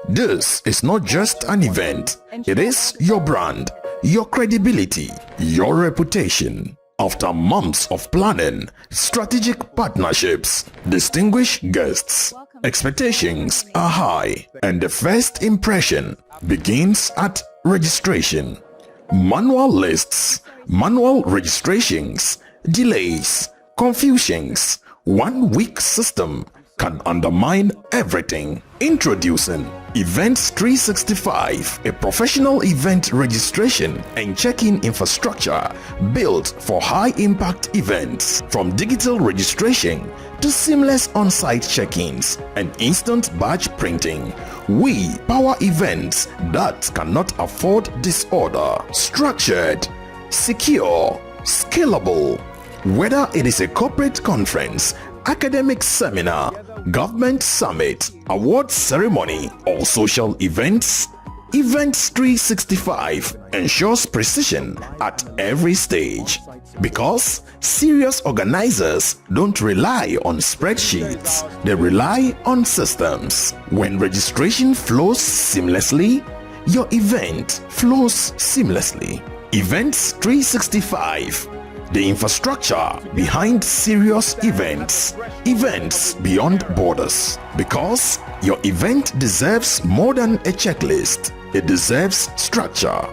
This is not just an event, it is your brand, your credibility, your reputation. After months of planning, strategic partnerships, distinguished guests, expectations are high, and the first impression begins at registration. Manual lists, manual registrations, delays, confusions, 1 week system can undermine everything. Introducing Events365, a professional event registration and check-in infrastructure built for high-impact events. From digital registration to seamless on-site check-ins and instant badge printing, we power events that cannot afford disorder. Structured, secure, scalable. Whether it is a corporate conference, academic seminar, government summit, award ceremony, or social events, Events365 ensures precision at every stage. Because serious organizers don't rely on spreadsheets, they rely on systems. When registration flows seamlessly, your event flows seamlessly. Events365, the infrastructure behind serious events, events beyond borders. Because your event deserves more than a checklist, it deserves structure.